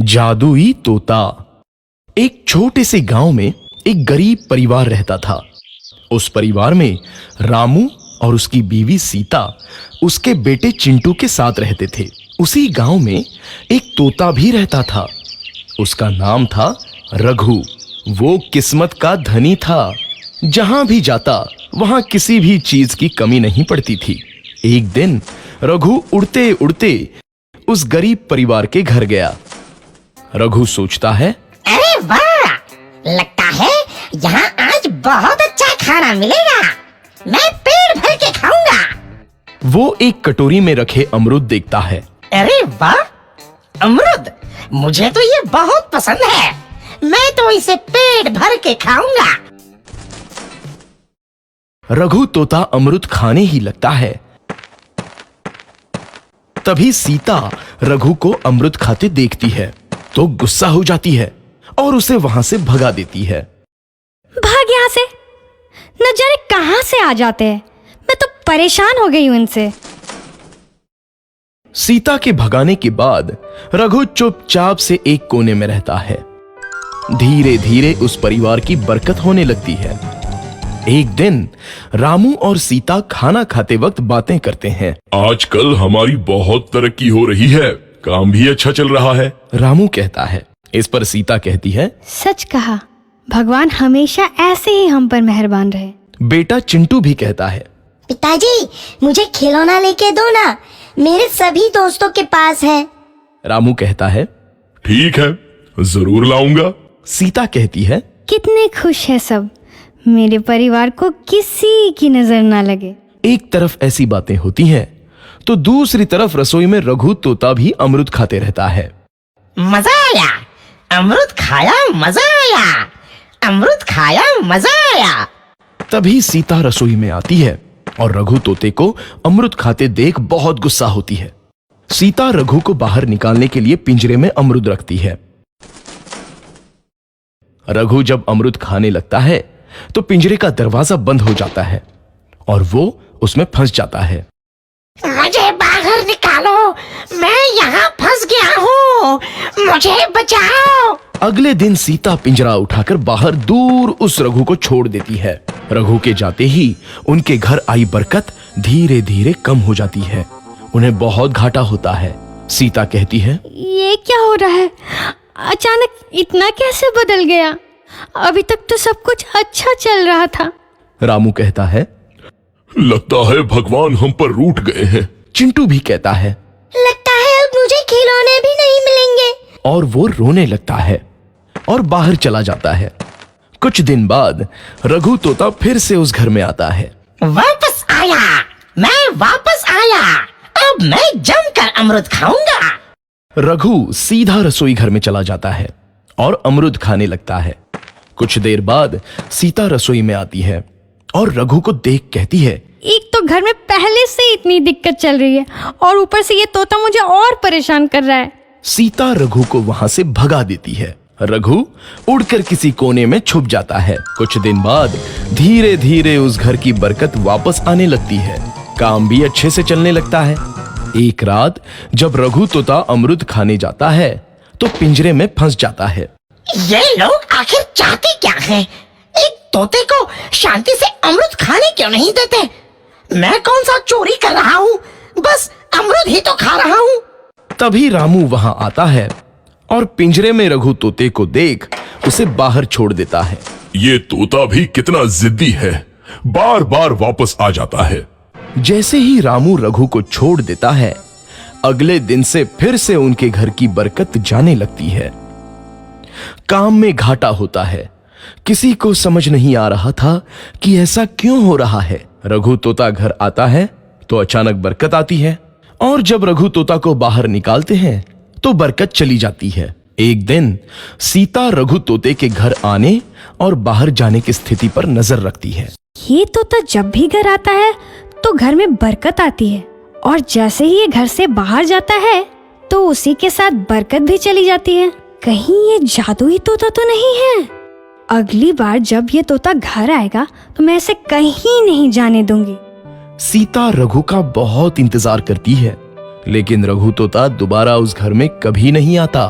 जादुई तोता। एक छोटे से गांव में एक गरीब परिवार रहता था। उस परिवार में रामू और उसकी बीवी सीता उसके बेटे चिंटू के साथ रहते थे। उसी गांव में एक तोता भी रहता था। उसका नाम था रघु। वो किस्मत का धनी था। जहां भी जाता वहां किसी भी चीज की कमी नहीं पड़ती थी। एक दिन रघु उड़ते उड़ते उस गरीब परिवार के घर गया। रघु सोचता है, अरे वाह, लगता है यहाँ आज बहुत अच्छा खाना मिलेगा। मैं पेट भर के खाऊंगा। वो एक कटोरी में रखे अमरूद देखता है। अरे वाह, अमरूद, मुझे तो ये बहुत पसंद है। मैं तो इसे पेट भर के खाऊंगा। रघु तोता अमरूद खाने ही लगता है। तभी सीता रघु को अमरूद खाते देखती है तो गुस्सा हो जाती है और उसे वहां से भगा देती है। भाग यहाँ से, न जाने कहां से आ जाते हैं। मैं तो परेशान हो गई हूं इनसे। सीता के भगाने के बाद रघु चुपचाप से एक कोने में रहता है। धीरे धीरे उस परिवार की बरकत होने लगती है। एक दिन रामू और सीता खाना खाते वक्त बातें करते हैं। आजकल हमारी बहुत तरक्की हो रही है, काम भी अच्छा चल रहा है। रामू कहता है। इस पर सीता कहती है, सच कहा, भगवान हमेशा ऐसे ही हम पर मेहरबान रहे। बेटा चिंटू भी कहता है, पिताजी, मुझे खिलौना लेके दो ना, मेरे सभी दोस्तों के पास है। रामू कहता है, ठीक है, जरूर लाऊंगा। सीता कहती है, कितने खुश है सब, मेरे परिवार को किसी की नजर ना लगे। एक तरफ ऐसी बातें होती हैं तो दूसरी तरफ रसोई में रघु तोता भी अमरूद खाते रहता है। मजा आया, अमरूद खाया, मजा आया, अमरूद खाया, मजा आया। तभी सीता रसोई में आती है और रघु तोते को अमरूद खाते देख बहुत गुस्सा होती है। सीता रघु को बाहर निकालने के लिए पिंजरे में अमरूद रखती है। रघु जब अमरूद खाने लगता है तो पिंजरे का दरवाजा बंद हो जाता है और वो उसमें फंस जाता है। मुझे बाहर निकालो, मैं यहाँ फंस गया हूँ, मुझे बचाओ। अगले दिन सीता पिंजरा उठाकर बाहर दूर उस रघु को छोड़ देती है। रघु के जाते ही उनके घर आई बरकत धीरे धीरे कम हो जाती है। उन्हें बहुत घाटा होता है। सीता कहती है, ये क्या हो रहा है, अचानक इतना कैसे बदल गया? अभी तक तो सब कुछ अच्छा चल रहा था। रामू कहता है, लगता है भगवान हम पर रूठ गए हैं। चिंटू भी कहता है, लगता है अब मुझे खिलौने भी नहीं मिलेंगे। और वो रोने लगता है और बाहर चला जाता है। कुछ दिन बाद रघु तोता फिर से उस घर में आता है। वापस आया, मैं वापस आया, अब मैं जमकर अमरूद खाऊंगा। रघु सीधा रसोई घर में चला जाता है और अमरूद खाने लगता है। कुछ देर बाद सीता रसोई में आती है और रघु को देख कहती है, एक तो घर में पहले से इतनी दिक्कत चल रही है और ऊपर से ये तोता मुझे और परेशान कर रहा है। सीता रघु को वहां से भगा देती है। रघु उड़कर किसी कोने में छुप जाता है। कुछ दिन बाद धीरे धीरे उस घर की बरकत वापस आने लगती है। काम भी अच्छे से चलने लगता है। एक रात जब रघु तोता अमरूद खाने जाता है तो पिंजरे में फंस जाता है। ये लोग आखिर चाहते क्या हैं? एक तोते को शांति से अमरूद खाने क्यों नहीं देते? मैं कौन सा चोरी कर रहा हूँ? बस अमरूद ही तो खा रहा हूँ। तभी रामू वहां आता है और पिंजरे में रघु तोते को देख उसे बाहर छोड़ देता है। ये तोता भी कितना जिद्दी है, बार बार वापस आ जाता है। जैसे ही रामू रघु को छोड़ देता है, अगले दिन से फिर से उनके घर की बरकत जाने लगती है। काम में घाटा होता है। किसी को समझ नहीं आ रहा था कि ऐसा क्यों हो रहा है। रघु तोता घर आता है तो अचानक बरकत आती है और जब रघु तोता को बाहर निकालते हैं तो बरकत चली जाती है। एक दिन सीता रघु तोते के घर आने और बाहर जाने की स्थिति पर नजर रखती है। ये तोता जब भी घर आता है तो घर में बरकत आती है और जैसे ही ये घर से बाहर जाता है तो उसी के साथ बरकत भी चली जाती है। कहीं ये जादुई तोता तो नहीं है? अगली बार जब ये तोता घर आएगा तो मैं इसे कहीं नहीं जाने दूंगी। सीता रघु का बहुत इंतजार करती है, लेकिन रघु तोता दोबारा उस घर में कभी नहीं आता।